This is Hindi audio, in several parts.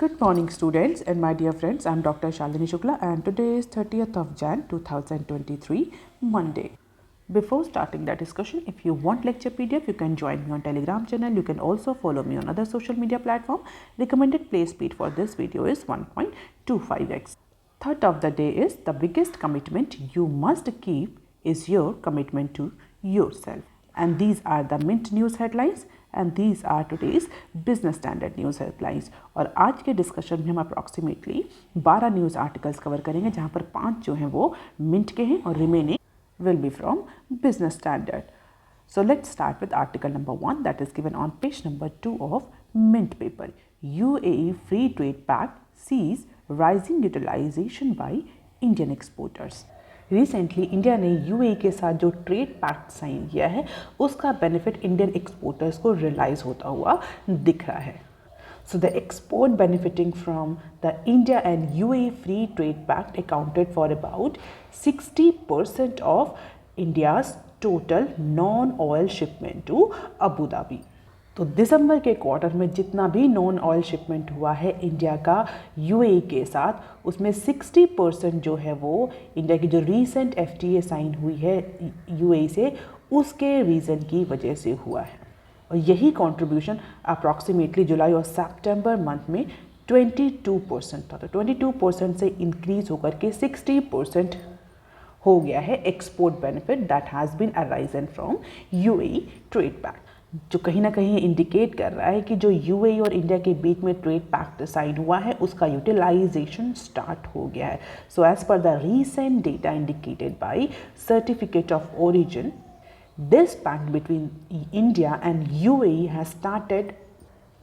Good morning students and my dear friends, I am Dr. Shalini Shukla and today is 30th of Jan 2023 Monday. Before starting the discussion, if you want lecture PDF, you can join me on Telegram channel. You can also follow me on other social media platform. Recommended play speed for this video is 1.25x. Thought of the day is the biggest commitment you must keep is your commitment to yourself. And these are the Mint News headlines and these are today's Business Standard News headlines. और आज के डिस्कशन में हम अप्रॉक्सीमेटली 12 न्यूज़ आर्टिकल्स कवर करेंगे जहाँ पर 5 जो हैं वो मिंट के हैं और remaining will be from Business Standard. So let's start with article number 1 that is given on page number 2 of Mint paper. UAE Free Trade Pact sees rising utilization by Indian exporters. Recently India ने यूएई के साथ जो ट्रेड पैक्ट साइन किया है उसका बेनिफिट इंडियन एक्सपोर्टर्स को रियलाइज होता हुआ दिख रहा है. So the export benefiting from the India and UAE Free Trade Pact accounted for about 60% of India's total non-oil shipment to Abu Dhabi. तो दिसंबर के क्वार्टर में जितना भी नॉन ऑयल शिपमेंट हुआ है इंडिया का यूएई के साथ उसमें 60% जो है वो इंडिया की जो रीसेंट एफटीए साइन हुई है यूएई से उसके रीज़न की वजह से हुआ है. और यही कंट्रीब्यूशन अप्रॉक्सीमेटली जुलाई और सितंबर मंथ में 22% था. तो 22% से इंक्रीज होकर के 60% हो गया है export benefit that has been arisen from UAE trade pact, जो कहीं ना कहीं इंडिकेट कर रहा है कि जो यूएई और इंडिया के बीच में ट्रेड पैक्ट साइन हुआ है उसका यूटिलाइजेशन स्टार्ट हो गया है. So as per the recent data indicated by certificate of origin, this pact between India and UAE has started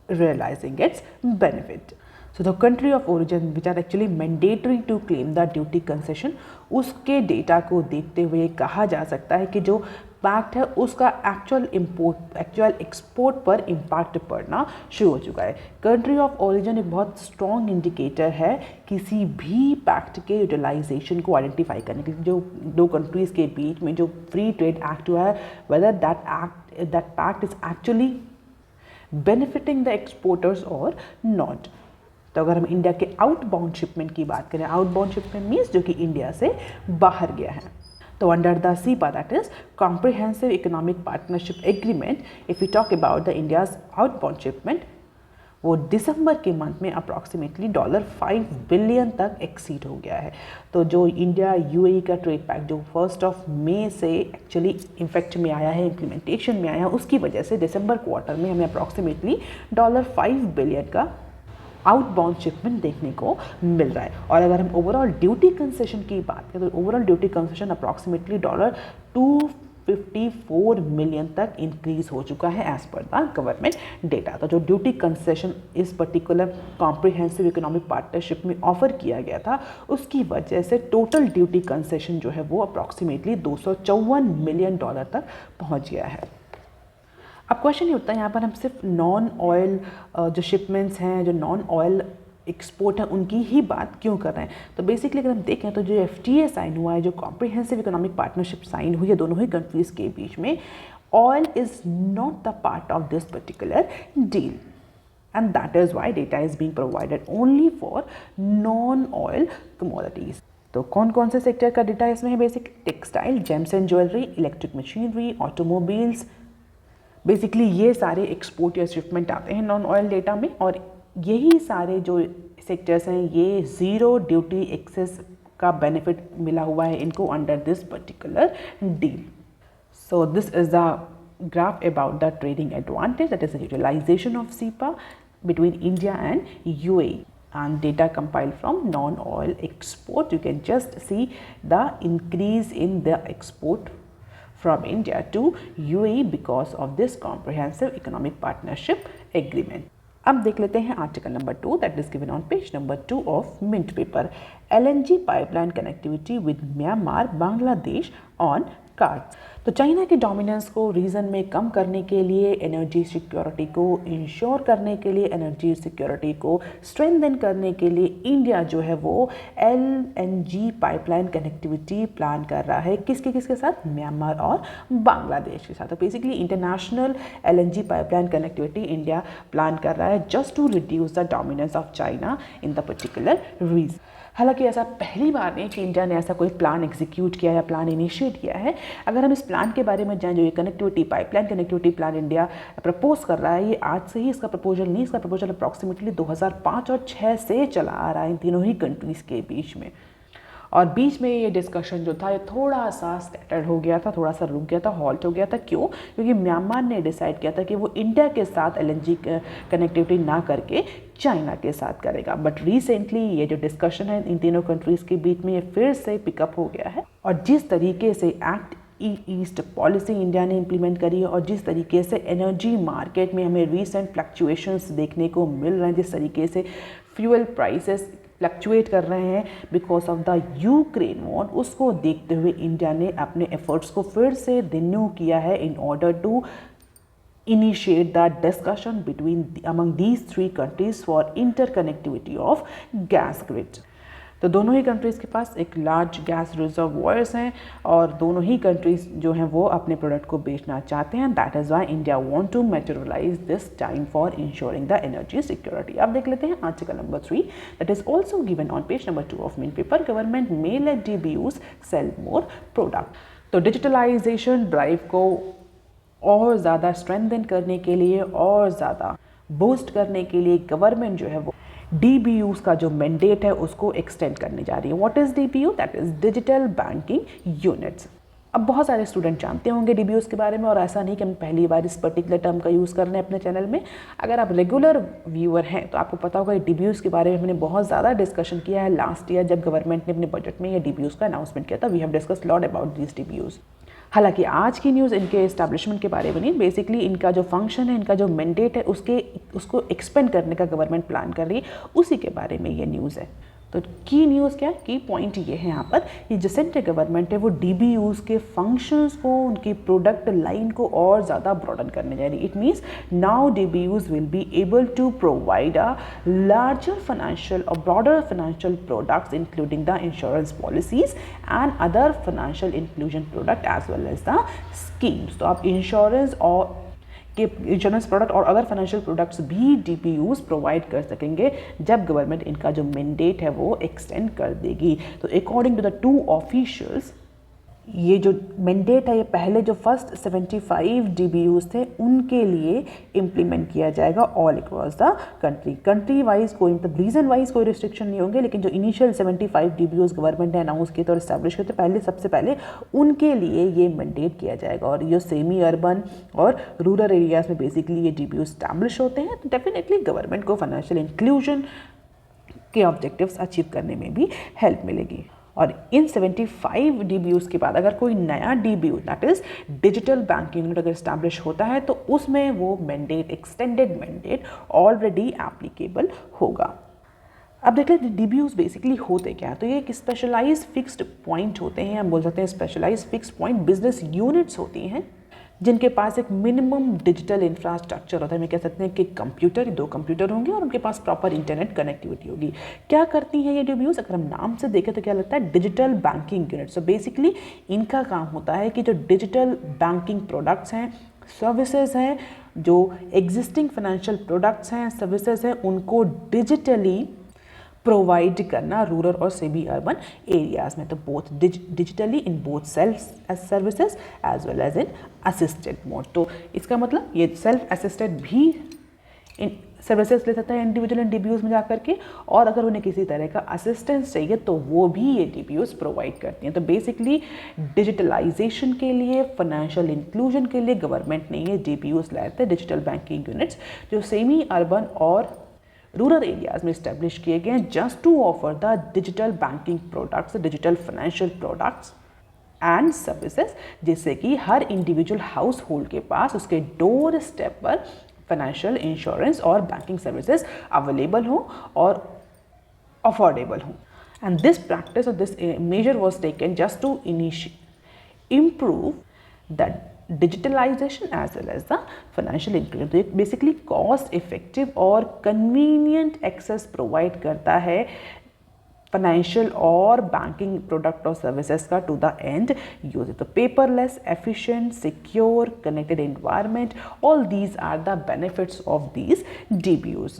realizing its benefit. So the country of origin which are actually mandatory to claim the duty concession, उसके डेटा को देखते हुए कहा जा सकता है कि जो पैक्ट है उसका एक्चुअल एक्सपोर्ट पर इम्पैक्ट पड़ना शुरू हो चुका है. कंट्री ऑफ ओरिजिन एक बहुत स्ट्रॉन्ग इंडिकेटर है किसी भी पैक्ट के यूटिलाइजेशन को आइडेंटिफाई करने के लिए. जो दो कंट्रीज़ के बीच में जो फ्री ट्रेड एक्ट हुआ है, whether that pact is actually benefiting the exporters और नॉट. तो अगर हम इंडिया के आउटबाउंड शिपमेंट की बात करें, आउटबाउंड शिपमेंट मीन्स जो कि इंडिया से बाहर गया है, तो under the cepa that is comprehensive economic partnership agreement, if you talk about the India's outbound shipment, वो दिसंबर के मंथ में अप्रॉक्सीमेटली $5 बिलियन तक एक्सीड हो गया है. तो जो इंडिया यूएई का ट्रेड पैक्ट जो 1 मई से एक्चुअली इफेक्ट में आया है, इम्प्लीमेंटेशन में आया है, उसकी वजह से दिसंबर क्वार्टर में हमें अप्रॉक्सीमेटली $5 बिलियन का आउटबाउंड शिपमेंट देखने को मिल रहा है. और अगर हम ओवरऑल ड्यूटी कंसेशन की बात करें तो overall duty concession approximately $254 million तक इंक्रीज हो चुका है as per the government data. तो जो ड्यूटी कंसेशन इस पर्टिकुलर कॉम्प्रिहेंसिव इकोनॉमिक पार्टनरशिप में ऑफर किया गया था उसकी वजह से टोटल ड्यूटी कंसेशन जो है वो अप्रॉक्सीमेटली $254 मिलियन तक पहुँच गया है. अब क्वेश्चन ये होता है यहाँ पर हम सिर्फ नॉन ऑयल जो शिपमेंट्स हैं, जो नॉन ऑयल एक्सपोर्ट है उनकी ही बात क्यों कर रहे हैं. तो बेसिकली अगर हम देखें तो जो एफटीए साइन हुआ है, जो कॉम्प्रिहेंसिव इकोनॉमिक पार्टनरशिप साइन हुई है दोनों ही कंट्रीज़ के बीच में, oil is not the part of this particular deal and that is Y data is being provided only for non oil commodities. तो कौन कौन से सेक्टर का डेटा इसमें है? Basic textile, James and jewellery, electric machinery, automobiles, basically ये सारे एक्सपोर्ट या शिपमेंट आते हैं नॉन ऑयल डेटा में. और यही सारे जो सेक्टर्स हैं ये ज़ीरो ड्यूटी एक्सेस का बेनिफिट मिला हुआ है इनको under this particular deal. So this is the graph about the trading advantage that is the utilization of CEPA between India and UAE and data compiled from non-oil export. You can just see the increase in the export from India to UAE because of this comprehensive economic partnership agreement. अब देख लेते हैं article number 2 that is given on page number 2 of Mint paper. LNG pipeline connectivity with Myanmar Bangladesh on cards. तो चाइना की डोमिनेंस को रीजन में कम करने के लिए, एनर्जी सिक्योरिटी को इंश्योर करने के लिए, एनर्जी सिक्योरिटी को स्ट्रेंथन करने के लिए इंडिया जो है वो LNG पाइपलाइन कनेक्टिविटी प्लान कर रहा है। किसके साथ? म्यांमार और बांग्लादेश के साथ। तो basically international LNG pipeline connectivity India plan कर रहा है just to reduce the dominance of China in the particular region. हालांकि ऐसा पहली बार नहीं कि इंडिया ने ऐसा कोई प्लान एग्जीक्यूट किया या प्लान इनिशिएट किया है। अगर हम इस प्लान के बारे में जाएं, जो ये connectivity pipeline connectivity plan India propose कर रहा है, ये आज से ही इसका प्रपोजल नहीं, इसका प्रपोजल अप्रॉक्सीमेटली 2005 और 6 से चला आ रहा है इन तीनों ही कंट्रीज़ के बीच में। और बीच में ये डिस्कशन जो था ये थोड़ा सा स्कैटर्ड हो गया था, थोड़ा सा रुक गया था, हॉल्ट हो गया था। क्यों? क्योंकि म्यांमार ने डिसाइड किया था कि वो इंडिया के साथ LNG कनेक्टिविटी ना करके चाइना के साथ करेगा। बट रिसेंटली ये जो डिस्कशन है इन तीनों कंट्रीज़ के बीच में ये फिर से पिकअप हो गया है। और जिस तरीके से एक्ट ईस्ट पॉलिसी इंडिया ने इम्प्लीमेंट करी है और जिस तरीके से एनर्जी मार्केट में हमें रीसेंट फ्लक्चुएशंस देखने को मिल रहे हैं, जिस तरीके से फ्यूल प्राइसेस फ्लक्चुएट कर रहे हैं because of the Ukraine war, उसको देखते हुए इंडिया ने अपने एफर्ट्स को फिर से रिन्यू किया है in order to initiate the discussion among these three countries for interconnectivity of gas grid। तो दोनों ही कंट्रीज़ के पास एक लार्ज गैस रिजर्वॉयर्स हैं और दोनों ही कंट्रीज़ जो हैं वो अपने प्रोडक्ट को बेचना चाहते हैं। That is why India want to materialise this time for insuring the energy security. अब देख लेते हैं article number 3 that is also given on page number 2 of main paper. Government may let DBUs sell more product. तो डिजिटलाइजेशन ड्राइव को और ज़्यादा स्ट्रेंथन करने के लिए और ज़्यादा बूस्ट करने के लिए गवर्नमेंट जो है वो DBUs का जो मैंडेट है उसको एक्सटेंड करने जा रही है। What is DBU? That is digital banking units. अब बहुत सारे स्टूडेंट जानते होंगे DBUs के बारे में और ऐसा नहीं कि हम पहली बार इस पर्टिकुलर टर्म का यूज़ कर रहे हैं अपने चैनल में। अगर आप रेगुलर व्यूअर हैं तो आपको पता होगा DBUs के बारे में हमने बहुत ज़्यादा डिस्कशन किया है लास्ट ईयर जब गवर्नमेंट ने अपने बजट में ये DBUs का अनाउंसमेंट किया था। We have discuss lot about this DBUs। हालांकि आज की न्यूज़ इनके एस्टैब्लिशमेंट के बारे में नहीं, बेसिकली इनका जो फंक्शन है, इनका जो मैंडेट है उसको एक्सपेंड करने का गवर्नमेंट प्लान कर रही है, उसी के बारे में ये न्यूज़ है। तो की न्यूज़ क्या है? की पॉइंट ये है यहाँ पर, ये जो सेंट्रल गवर्नमेंट है वो DBUs के फंक्शंस को, उनकी प्रोडक्ट लाइन को और ज़्यादा ब्रॉडन करने जा रही है। It means now DBUs will be able to provide a larger financial और broader financial products including the insurance policies and other financial inclusion product as well as the schemes. तो आप इंश्योरेंस और के इंश्योरेंस प्रोडक्ट और अदर फाइनेंशियल प्रोडक्ट्स भी DBUs प्रोवाइड कर सकेंगे जब गवर्नमेंट इनका जो मैंडेट है वो एक्सटेंड कर देगी। तो अकॉर्डिंग टू द 2 ऑफिशियल्स ये जो मैंडेट है ये पहले जो फर्स्ट 75 DBUs थे उनके लिए इम्प्लीमेंट किया जाएगा all across the country wise. कोई मतलब रीजन वाइज कोई रिस्ट्रिक्शन नहीं होंगे, लेकिन जो इनिशियल 75 DBUs गवर्नमेंट ने अनाउंस किए थे और इस्टेब्लिश किए थे पहले, सबसे पहले उनके लिए ये मैंडेट किया जाएगा। और ये सेमी अर्बन और रूरल एरियाज़ में बेसिकली ये DBUs इस्टेब्लिश होते हैं। तो डेफिनेटली गवर्नमेंट को फाइनेंशियल इंक्लूजन के ऑब्जेक्टिव्स अचीव करने में भी हेल्प मिलेगी। और इन 75 DBUs के बाद अगर कोई नया DBU that is digital banking unit अगर इस्टेब्लिश होता है तो उसमें वो mandate, extended mandate already applicable होगा। अब देख लेते DBUs बेसिकली होते क्या है। तो ये एक स्पेशलाइज्ड फिक्स्ड पॉइंट होते हैं, हम बोल सकते हैं specialized fixed point business units होती हैं जिनके पास एक मिनिमम डिजिटल इंफ्रास्ट्रक्चर होता है। मैं कह सकते हैं कि कंप्यूटर, 2 कंप्यूटर होंगे और उनके पास प्रॉपर इंटरनेट कनेक्टिविटी होगी। क्या करती हैं ये DBUs? अगर हम नाम से देखें तो क्या लगता है? Digital banking unit. So basically इनका काम होता है कि जो डिजिटल बैंकिंग प्रोडक्ट्स हैं, सर्विसेज हैं, जो एग्जिस्टिंग फाइनेंशियल प्रोडक्ट्स हैं, सर्विसेज हैं, उनको डिजिटली प्रोवाइड करना रूरल और सेमी अर्बन एरियाज़ में। तो both digitally in both self services as well as in assisted mode. तो इसका मतलब ये सेल्फ असिस्टेड भी इन सर्विसेज ले सकता है इंडिविजुअल इन DBUs में जाकर के, और अगर उन्हें किसी तरह का असिस्टेंस चाहिए तो वो भी ये DBUs प्रोवाइड करती हैं। तो बेसिकली डिजिटलाइजेशन के लिए, फाइनेंशियल इंक्लूजन के लिए गवर्नमेंट ने ये DBUs लाए थे, डिजिटल बैंकिंग यूनिट्स, जो सेमी अर्बन और रूरल एरियाज में इस्टेब्लिश किए गए हैं just to offer the digital banking products, digital financial products and services, जिससे कि हर इंडिविजुअल हाउस होल्ड के पास उसके डोर स्टेप पर फाइनेंशियल, इंश्योरेंस और बैंकिंग सर्विसेज अवेलेबल हो और अफोर्डेबल हो। एंड दिस प्रैक्टिस और this measure was taken just to improve the digitalization as well as the financial inclusion. तो ये बेसिकली कॉस्ट इफेक्टिव और कन्वीनियंट एक्सेस प्रोवाइड करता है फाइनेंशियल और बैंकिंग प्रोडक्ट और सर्विसेज का टू द एंड यूजर। तो paperless, efficient, secure, connected environment, all these are the benefits of these DBUs.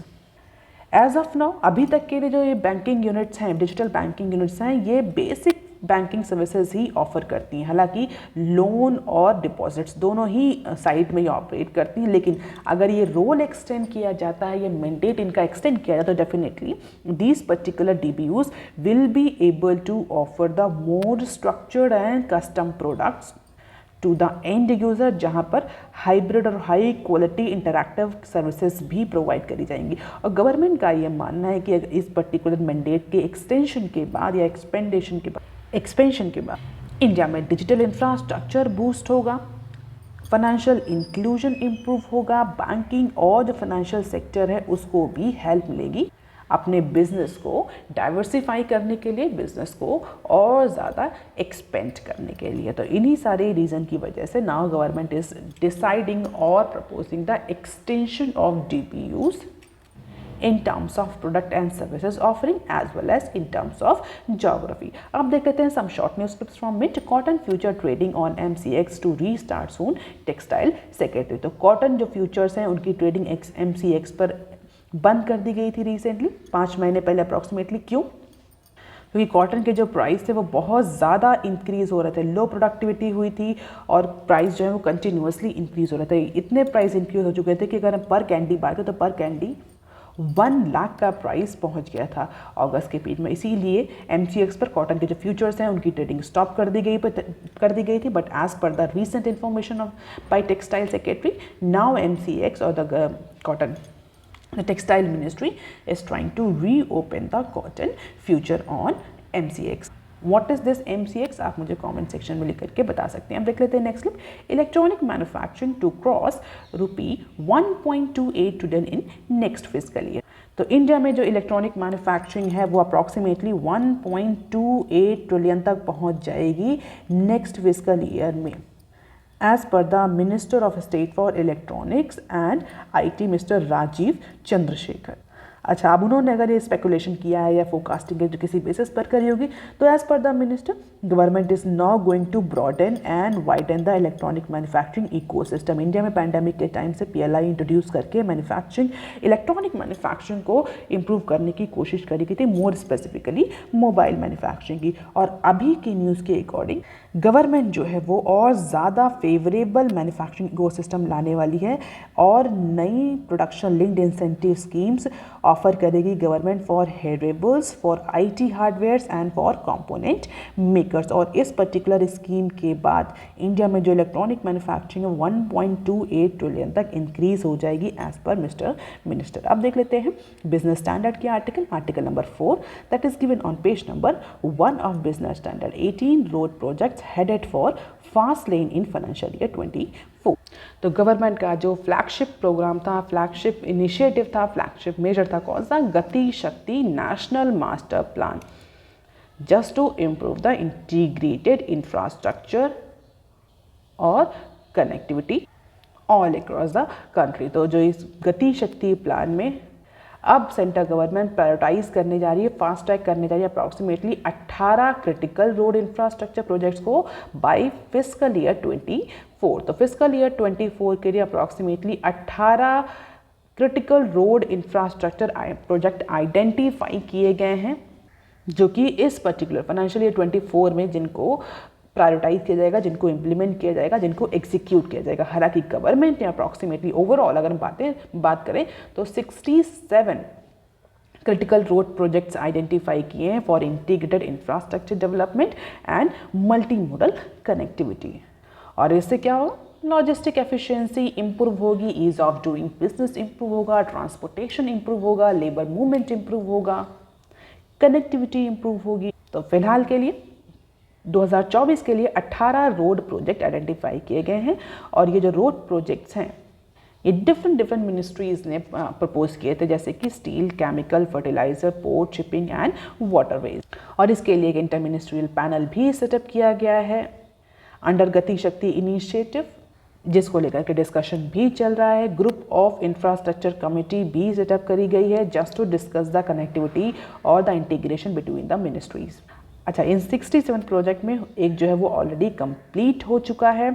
As of now अभी तक के लिए जो ये बैंकिंग यूनिट्स हैं, डिजिटल बैंकिंग यूनिट्स हैं, ये बेसिक बैंकिंग सर्विसेज ही ऑफर करती हैं। हालांकि लोन और डिपॉजिट्स दोनों ही साइड में ही ऑपरेट करती हैं, लेकिन अगर ये रोल एक्सटेंड किया जाता है, ये मैंडेट इनका एक्सटेंड किया जाता है, तो definitely these particular DBUs will be able to offer the more structured and custom products to the end user, जहाँ पर हाइब्रिड और हाई क्वालिटी इंटरैक्टिव सर्विसेज भी प्रोवाइड करी जाएंगी। और गवर्नमेंट का ये मानना है कि इस पर्टिकुलर मैंडेट के एक्सटेंशन के बाद या एक्सपेंशन के बाद इंडिया में डिजिटल इंफ्रास्ट्रक्चर बूस्ट होगा, फाइनेंशियल इंक्लूजन इम्प्रूव होगा, बैंकिंग और जो फाइनेंशियल सेक्टर है उसको भी हेल्प मिलेगी अपने बिजनेस को डाइवर्सिफाई करने के लिए, बिजनेस को और ज़्यादा एक्सपेंड करने के लिए। तो इन्हीं सारे रीज़न की वजह से नाउ गवर्नमेंट इज डिसाइडिंग और proposing the extension of DBUs in terms of product and services offering as well as in terms of geography. अब देख लेते हैं some short news clips from Mint. Cotton future trading on MCX to restart soon. Textile secretary. तो cotton जो futures हैं उनकी trading MCX पर बंद कर दी गई थी रिसेंटली, 5 महीने पहले अप्रॉक्सीमेटली। क्यों? क्योंकि कॉटन के जो प्राइस थे वो बहुत ज़्यादा इंक्रीज़ हो रहे थे, लो प्रोडक्टिविटी हुई थी और प्राइस जो है वो कंटिन्यूसली इंक्रीज़ हो रहे थे। इतने प्राइस इंक्रीज़ हो चुके थे कि अगर हम पर कैंडी बात करें तो पर कैंडी 1 लाख का प्राइस पहुंच गया था अगस्त के पीक में। इसीलिए MCX पर कॉटन के जो फ्यूचर्स हैं उनकी ट्रेडिंग स्टॉप कर दी गई थी। But as per the recent information of by textile secretary, now MCX और the cotton the textile ministry is trying to reopen the cotton future on MCX. What is this MCX? आप मुझे कमेंट सेक्शन में लिख करके बता सकते हैं। अब देख लेते हैं next clip. Electronic manufacturing to cross ₹1.28 trillion in next fiscal year. तो इंडिया में जो इलेक्ट्रॉनिक मैन्युफैक्चरिंग है वो अप्रॉक्सीमेटली 1.28 ट्रिलियन तक पहुंच जाएगी नेक्स्ट फिजिकल ईयर में, as per the Minister of State for Electronics and IT Mr. Rajeev Chandrasekhar. अच्छा, अब उन्होंने अगर ये स्पेकुलेशन किया है या फोरकास्टिंग जो किसी बेसिस पर करी होगी, तो as per the minister government is now going to broaden and widen the electronic manufacturing ecosystem. India में पैंडेमिक के टाइम से PLI इंट्रोड्यूस करके इलेक्ट्रॉनिक मैन्युफैक्चरिंग को इम्प्रूव करने की कोशिश करी गई थी, मोर स्पेसिफिकली मोबाइल मैन्युफैक्चरिंग की। और अभी की न्यूज़ के अकॉर्डिंग गवर्नमेंट जो है वो और ज़्यादा फेवरेबल मैन्युफैक्चरिंग इकोसिस्टम लाने वाली है और नई production linked incentive schemes offer करेगी government for wearables, for IT hardwares and for component makers. और इस पर्टिकुलर स्कीम के बाद इंडिया में जो इलेक्ट्रॉनिक मैन्युफैक्चरिंग है 1.28 ट्रिलियन तक इंक्रीज हो जाएगी एज पर मिस्टर मिनिस्टर। अब देख लेते हैं बिजनेस स्टैंडर्ड के article number 4 that is given on page number 1 of business standard. 18 road projects headed for fast lane in financial year 24। तो गवर्नमेंट का जो फ्लैगशिप प्रोग्राम था, फ्लैगशिप इनिशिएटिव था, फ्लैगशिप मेजर था, कौन सा? Gati Shakti national master plan, just to improve the integrated infrastructure और connectivity all across the country. तो जो इस गति शक्ति प्लान में अब सेंट्रल गवर्नमेंट प्रायोरिटाइज करने जा रही है, फास्ट ट्रैक करने जा रही है approximately 18 critical road infrastructure projects को बाय फिस्कल ईयर 24। तो फिस्कल ईयर 24 के लिए approximately 18 critical road infrastructure project identify किए गए हैं, जो कि इस पर्टिकुलर फाइनेंशियल ईयर 24 में जिनको प्रायोरिटाइज किया जाएगा, जिनको इम्प्लीमेंट किया जाएगा, जिनको एग्जीक्यूट किया जाएगा। हालांकि गवर्नमेंट ने अप्रॉक्सीमेटली ओवरऑल अगर हम बात करें तो 67 क्रिटिकल रोड प्रोजेक्ट्स आइडेंटिफाई किए हैं for integrated infrastructure development and multi modal connectivity. और इससे क्या होगा? लॉजिस्टिक एफिशिएंसी इंप्रूव होगी, ease of doing business improve होगा, ट्रांसपोर्टेशन इंप्रूव होगा, लेबर मूवमेंट इंप्रूव होगा, कनेक्टिविटी इंप्रूव होगी। तो फिलहाल के लिए 2024 के लिए 18 रोड प्रोजेक्ट आइडेंटिफाई किए गए हैं और ये जो रोड प्रोजेक्ट्स हैं ये डिफरेंट मिनिस्ट्रीज़ ने प्रपोज किए थे, जैसे कि steel, chemical, fertilizer, port, shipping and waterways. और इसके लिए एक इंटर मिनिस्ट्रियल पैनल भी सेटअप किया गया है। अंडर गति शक्ति इनिशिएटिव, जिसको लेकर के डिस्कशन भी चल रहा है। ग्रुप ऑफ इंफ्रास्ट्रक्चर कमेटी भी सेटअप करी गई है just to discuss the connectivity और the integration between the ministries. अच्छा, इन 67 प्रोजेक्ट में एक जो है वो ऑलरेडी कंप्लीट हो चुका है,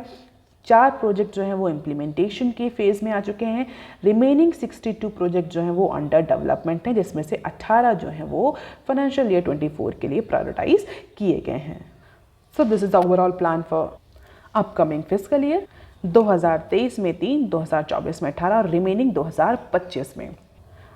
4 प्रोजेक्ट जो हैं वो इम्प्लीमेंटेशन के फेज़ में आ चुके हैं, रिमेनिंग 62 प्रोजेक्ट जो हैं वो अंडर डेवलपमेंट हैं, जिसमें से 18 जो हैं वो फाइनेंशियल ईयर 24 के लिए प्रायोरिटाइज किए गए हैं। सो this is the overall plan for upcoming fiscal year. 2023 में 3, 2024 में 18 और रिमेनिंग 2025 में।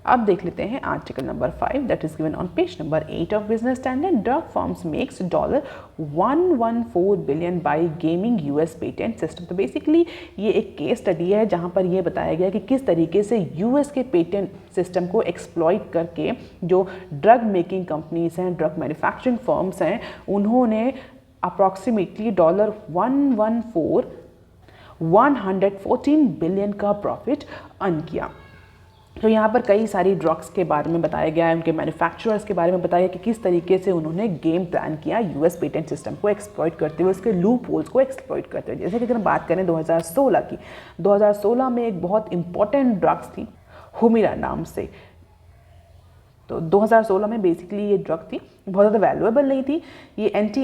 अब देख लेते हैं article number 5 that is given on page number 8 of business standard. Drug firms makes $114 billion bye gaming US patent system. तो बेसिकली ये एक केस स्टडी है जहाँ पर ये बताया गया कि किस तरीके से यूएस के पेटेंट सिस्टम को एक्सप्लॉइट करके जो ड्रग मेकिंग कंपनीज हैं, ड्रग मैन्युफैक्चरिंग फर्म्स हैं, उन्होंने अप्रॉक्सीमेटली $114 बिलियन का प्रॉफिट अर्न किया। तो यहाँ पर कई सारी ड्रग्स के बारे में बताया गया है, उनके मैन्युफैक्चरर्स के बारे में बताया गया कि किस तरीके से उन्होंने गेम प्लान किया यूएस पेटेंट सिस्टम को एक्सप्लॉइट करते हुए, उसके लूप होल्स को एक्सप्लॉइट करते हुए। जैसे कि अगर हम बात करें 2016 की, 2016 में एक बहुत इंपॉर्टेंट ड्रग्स थी हुमिरा नाम से। तो 2016 में बेसिकली ये ड्रग थी, बहुत ज़्यादा वैल्यूएबल नहीं थी। ये एंटी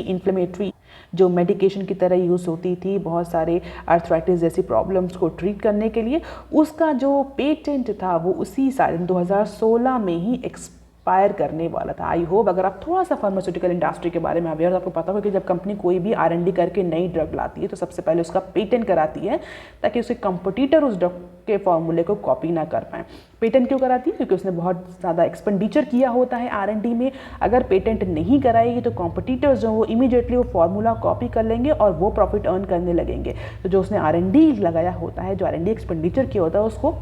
इन्फ्लेमेटरी जो मेडिकेशन की तरह यूज़ होती थी बहुत सारे आर्थराइटिस जैसी प्रॉब्लम्स को ट्रीट करने के लिए। उसका जो पेटेंट था वो उसी साल 2016 में ही एक्सपायर करने वाला था। आई होप अगर आप थोड़ा सा फार्मास्यूटिकल इंडस्ट्री के बारे में अवेयर हो, आपको पता होगा कि जब कंपनी कोई भी R&D करके नई ड्रग लाती है तो सबसे पहले उसका पेटेंट कराती है ताकि उसके कंपटीटर उस ड्रग के फॉर्मूले को कॉपी ना कर पाएँ। पेटेंट क्यों कराती है? क्योंकि उसने बहुत ज़्यादा एक्सपेंडिचर किया होता है R&D में। अगर पेटेंट नहीं कराएगी तो कॉम्पिटिटर्स जो वो इमीडिएटली वो फार्मूला कॉपी कर लेंगे और वो प्रॉफिट अर्न करने लगेंगे। तो जो उसने R&D लगाया होता है, जो R&D एक्सपेंडिचर किया होता है, उसको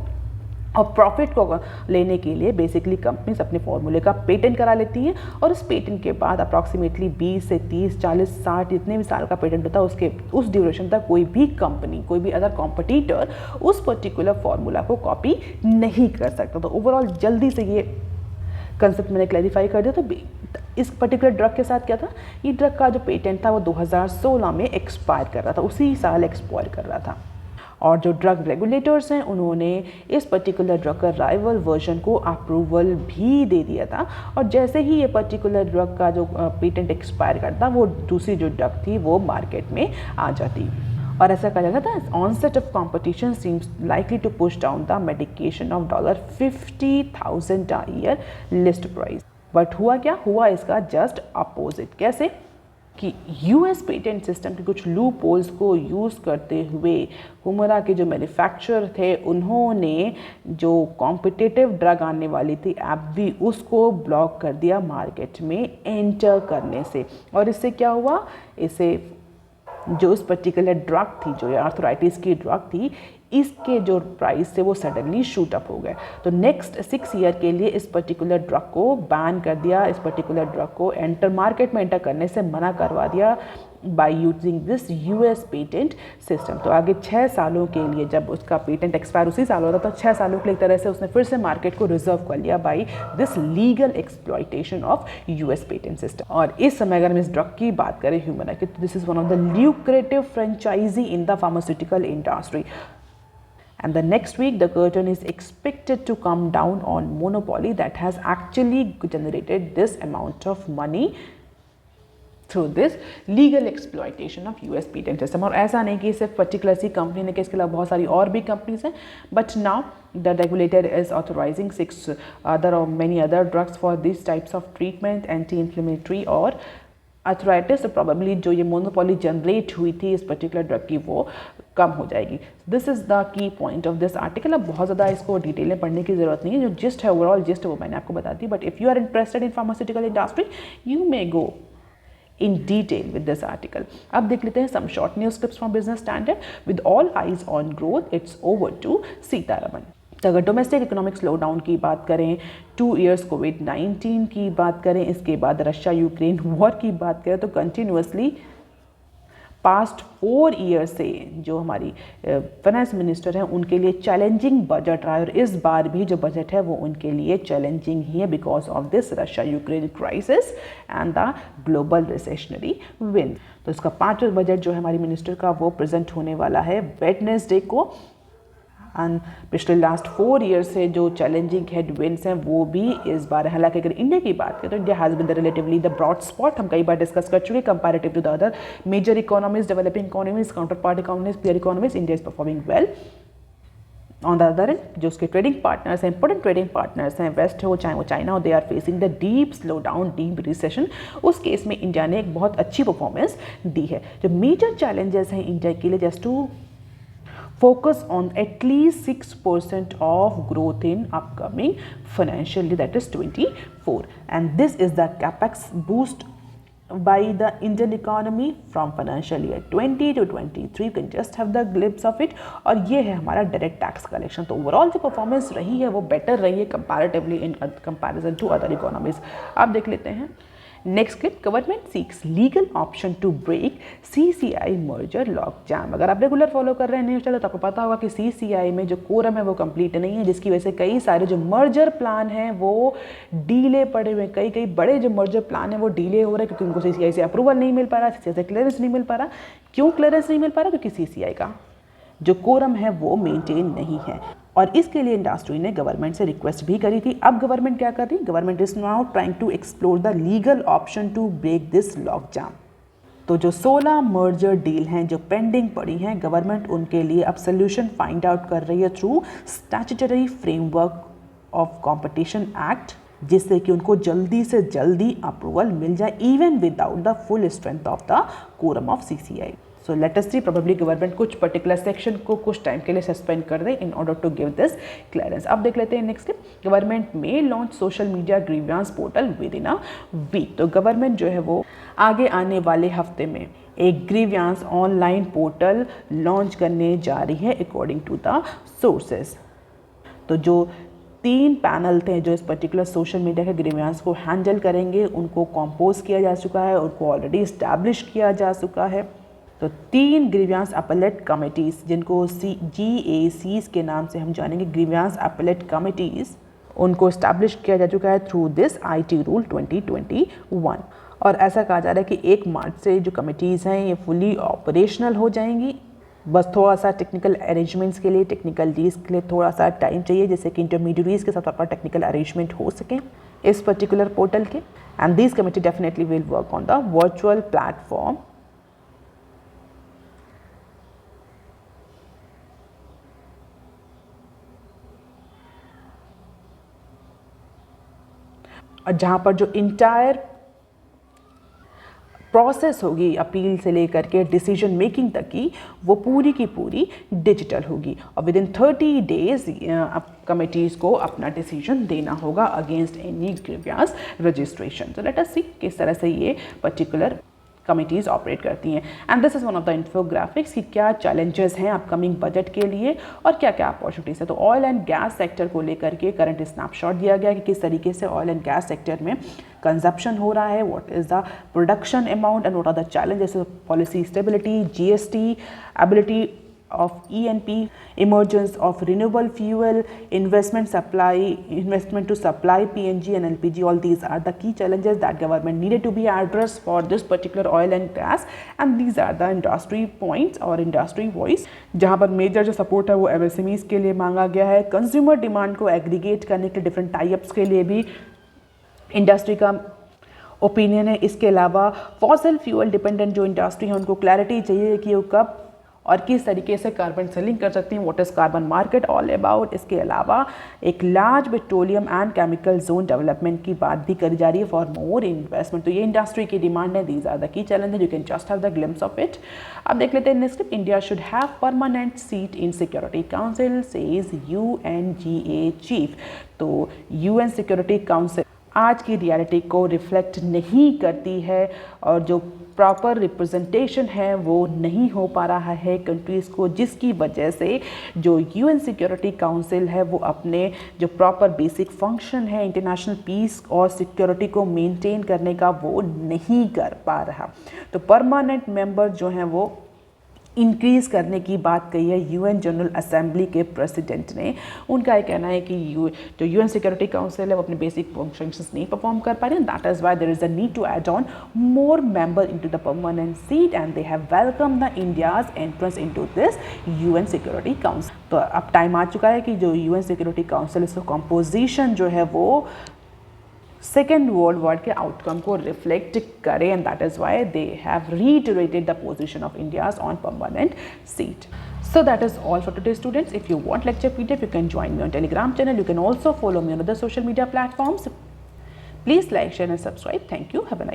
और प्रॉफिट को लेने के लिए बेसिकली कंपनीज अपने फॉर्मूले का पेटेंट करा लेती हैं और उस पेटेंट के बाद अप्रॉक्सीमेटली 20 से 30, 40, 60 जितने भी साल का पेटेंट होता है उसके उस ड्यूरेशन तक कोई भी कंपनी, कोई भी अदर कॉम्पिटिटर उस पर्टिकुलर फार्मूला को कॉपी नहीं कर सकता। तो ओवरऑल जल्दी से ये कंसेप्ट मैंने क्लैरिफाई कर दिया। तो इस पर्टिकुलर ड्रग के साथ क्या था, ये ड्रग का जो पेटेंट था वो 2016 में एक्सपायर कर रहा था, उसी साल एक्सपायर कर रहा था। और जो ड्रग रेगुलेटर्स हैं उन्होंने इस पर्टिकुलर ड्रग का राइवल वर्जन को अप्रूवल भी दे दिया था। और जैसे ही ये पर्टिकुलर ड्रग का जो पेटेंट एक्सपायर करता, वो दूसरी जो ड्रग थी वो मार्केट में आ जाती। और ऐसा कहा जाता था onset of competition seems likely to push down the medication of $50,000 a year list price. But हुआ क्या? हुआ इसका जस्ट अपोजिट। कैसे? कि यूएस पेटेंट सिस्टम के कुछ लूप होल्स को यूज़ करते हुए हुमिरा के जो मैन्युफैक्चरर थे उन्होंने जो कॉम्पिटिटिव ड्रग आने वाली थी एबवी, उसको ब्लॉक कर दिया मार्केट में एंटर करने से। और इससे क्या हुआ? इससे जो इस पर्टिकुलर ड्रग थी, जो आर्थराइटिस की ड्रग थी, इसके जो प्राइस थे वो सडनली शूट अप हो गए। तो नेक्स्ट 6 ईयर के लिए इस पर्टिकुलर ड्रग को बैन कर दिया, इस पर्टिकुलर ड्रग को मार्केट में एंटर करने से मना करवा दिया by using this US patent system. तो आगे 6 सालों के लिए, जब उसका पेटेंट एक्सपायर उसी साल होता, तो 6 सालों के लिए एक तरह से उसने फिर से मार्केट को रिजर्व कर लिया by this legal exploitation of US patent system. और इस समय अगर हम इस ड्रग की बात करें ह्यूमना की, तो this is one of the lucrative franchise in the pharmaceutical industry. And the next week, the curtain is expected to come down on monopoly that has actually generated this amount of money through this legal exploitation of US patent system। और ऐसा नहीं कि सिर्फ पर्टिकुलर सी कंपनी ने, कि इसके अलावा बहुत सारी और भी कंपनीज हैं, but now the regulator is authorising 6 other or many other drugs for these types of treatment, anti-inflammatory और आर्थराइटिस। तो प्रॉबेबली जो ये मोनोपोली जनरेट हुई थी इस पर्टिकुलर ड्रग की वो कम हो जाएगी। This is the key point of this article. अब बहुत ज़्यादा इसको डिटेल में पढ़ने की ज़रूरत नहीं है, जो जिस्ट है, ओवरऑल जिस्ट है वो मैंने आपको बता दी। But if you are interested in pharmaceutical industry, you may go in detail with this article। अब देख लेते हैं some short news clips from Business Standard। With all eyes on growth, it's over to Sitharaman. तो अगर डोमेस्टिक इकोनॉमिक स्लोडाउन की बात करें, 2 years कोविड-19 की बात करें, इसके बाद रशिया यूक्रेन वॉर की बात करें, तो कंटिन्यूसली पास्ट 4 ईयर से जो हमारी फाइनेंस मिनिस्टर हैं उनके लिए चैलेंजिंग बजट रहा है, और इस बार भी जो बजट है वो उनके लिए चैलेंजिंग ही है because of this Russia Ukraine crisis and the global recessionary wind. तो इसका 5वां बजट जो है हमारी मिनिस्टर का वो प्रेजेंट होने वाला है वेडनेसडे को। एंड पिछले लास्ट 4 ईयर से जो चैलेंजिंग हेडविंड्स हैं वो भी इस बार, हालांकि अगर इंडिया की बात करें तो India has been the relatively the broad spot, हम कई बार डिस्कस कर चुके comparative to the other major economies, developing economies, counterpart economies, peer economies, India is performing well. On the other end जो उसके ट्रेडिंग पार्टनर्स हैं, इंपॉर्टेंट ट्रेडिंग पार्टनर्स हैं, वेस्ट हो चाहे वो चाइना हो, they are facing the deep slow down, deep recession. उस केस में इंडिया ने एक बहुत अच्छी परफॉर्मेंस दी है। जो मेजर चैलेंजेस हैं इंडिया के लिए, just to focus on at least 6% of growth in upcoming financial year, that is 24, and this is the capex boost by the Indian economy from financial year 20 to 23. You can just have the glimpse of it। और ये है हमारा डायरेक्ट टैक्स कलेक्शन। तो ओवरऑल जो परफॉर्मेंस रही है वो बेटर रही है comparatively in comparison to other economies. आप देख लेते हैं next clip. Government seeks legal option to break CCI merger lock jam. अगर आप रेगुलर फॉलो कर रहे हैं न्यूज़ चैनल तो आपको पता होगा कि सीसीआई में जो कोरम है वो कंप्लीट नहीं है, जिसकी वजह से कई सारे जो मर्जर प्लान हैं वो डीले पड़े हुए हैं। कई बड़े जो मर्जर प्लान हैं वो डीले हो रहे हैं क्योंकि उनको सीसीआई से अप्रूवल नहीं मिल पा रहा, सीसीआई से क्लियरेंस नहीं मिल पा रहा। क्यों क्लियरेंस नहीं मिल पा रहा? क्योंकि सीसीआई का जो कोरम है वो मेंटेन नहीं है, और इसके लिए इंडस्ट्री ने गवर्नमेंट से रिक्वेस्ट भी करी थी। अब गवर्नमेंट क्या कर रही है? Government is now trying to explore the legal option to break this lock jam. तो जो 16 मर्जर डील हैं जो पेंडिंग पड़ी हैं, गवर्नमेंट उनके लिए अब सोल्यूशन फाइंड आउट कर रही है through statutory framework of competition act, जिससे कि उनको जल्दी से जल्दी अप्रूवल मिल जाए even without the full strength of the quorum of CCI. So let us see, probably government कुछ पर्टिकुलर सेक्शन को कुछ टाइम के लिए सस्पेंड कर दे in order to give this clearance. अब देख लेते हैं next step. Government may launch social media grievance portal within a week. तो गवर्नमेंट जो है वो आगे आने वाले हफ्ते में एक ग्रीवियंस ऑनलाइन पोर्टल लॉन्च करने जा रही है अकॉर्डिंग टू द सोर्सेज। तो जो 3 पैनल थे जो इस पर्टिकुलर सोशल मीडिया के ग्रीवियंस को हैंडल करेंगे, उनको कंपोज किया जा चुका है, उनको ऑलरेडी इस्टेब्लिश किया जा चुका है। तो 3 ग्रीवियंस अपलेट कमिटीज़, जिनको GACs के नाम से हम जानेंगे, ग्रीवियंस अपलेट कमिटीज़, उनको इस्टेब्लिश किया जा चुका है थ्रू दिस IT रूल 2021। और ऐसा कहा जा रहा है कि 1 मार्च से जो कमिटीज़ हैं ये फुली ऑपरेशनल हो जाएंगी। बस थोड़ा सा टेक्निकल अरेंजमेंट्स के लिए, टेक्निकल डील्स के लिए थोड़ा सा टाइम चाहिए, जिससे कि इंटरमीडियरीज के साथ अपना टेक्निकल अरेंजमेंट हो सके इस पर्टिकुलर पोर्टल के। And this committee definitely will work on the virtual platform. और जहाँ पर जो इंटायर प्रोसेस होगी अपील से लेकर के डिसीजन मेकिंग तक की, वो पूरी की पूरी डिजिटल होगी, और विद इन 30 डेज कमिटीज़ को अपना डिसीजन देना होगा अगेंस्ट एनी ग्रीवियंस रजिस्ट्रेशन। तो लेट अस सी किस तरह से ये पर्टिकुलर कमिटीज़ ऑपरेट करती हैं। And this is one of the infographics कि क्या चैलेंजेस हैं अपकमिंग बजट के लिए और क्या क्या अपॉर्चुनिटीज़ है। तो ऑयल एंड गैस सेक्टर को लेकर के करंट स्नैपशॉट दिया गया कि किस तरीके से ऑयल एंड गैस सेक्टर में कंजप्शन हो रहा है, what is the production amount and what are the challenges, policy stability, GST, ability of E&P, emergence of renewable fuel, investment to supply PNG and LPG. All these are the key challenges that government needed to be addressed for this particular oil and gas, and these are the industry points or industry voice, जहाँ पर मेजर जो सपोर्ट है वो MSMEs के लिए मांगा गया है। कंज्यूमर डिमांड को एग्रीगेट करने के डिफरेंट टाइप्स के लिए भी इंडस्ट्री का ओपिनियन है। इसके अलावा फॉसिल फ्यूल डिपेंडेंट जो इंडस्ट्री है उनको क्लैरिटी चाहिए कि वो कब और किस तरीके से कार्बन सेलिंग कर सकती हैं, what is carbon market all about. इसके अलावा एक large petroleum and chemical zone development की बात भी करी जा रही है फॉर मोर इन्वेस्टमेंट। तो ये इंडस्ट्री की डिमांड है, these are the key challenge, you can just have the glimpse of it. अब देख लेते हैं next. India should have permanent seat in security council says UNGA chief. तो UN सिक्योरिटी काउंसिल आज की रियलिटी को रिफ्लेक्ट नहीं करती है और जो प्रॉपर रिप्रेजेंटेशन है वो नहीं हो पा रहा है कंट्रीज़ को, जिसकी वजह से जो यूएन सिक्योरिटी काउंसिल है वो अपने जो प्रॉपर बेसिक फंक्शन है इंटरनेशनल पीस और सिक्योरिटी को मेंटेन करने का वो नहीं कर पा रहा। तो परमानेंट मेंबर जो हैं वो इंक्रीज़ करने की बात कही है यूएन जनरल असेंबली के प्रेसिडेंट ने। उनका ये कहना है कि जो यूएन सिक्योरिटी काउंसिल है वो अपने बेसिक फंक्शंस नहीं परफॉर्म कर पा रहे हैं। That is why there is a need to add on more member into the permanent seat and they have welcome the India's entrance into this UN security council. तो अब टाइम आ चुका है कि जो यूएन सिक्योरिटी काउंसिल इसका कॉम्पोजिशन जो है वो सेकेंड वर्ल्ड वॉर के आउटकम को रिफ्लेक्ट करें, and that is why they have reiterated the position of India's on permanent seat. So that is all for today, students. If you want lecture PDF, you can join me on Telegram channel. You can also follow me on other social media platforms. Please like, share and subscribe. Thank you. Have a nice day.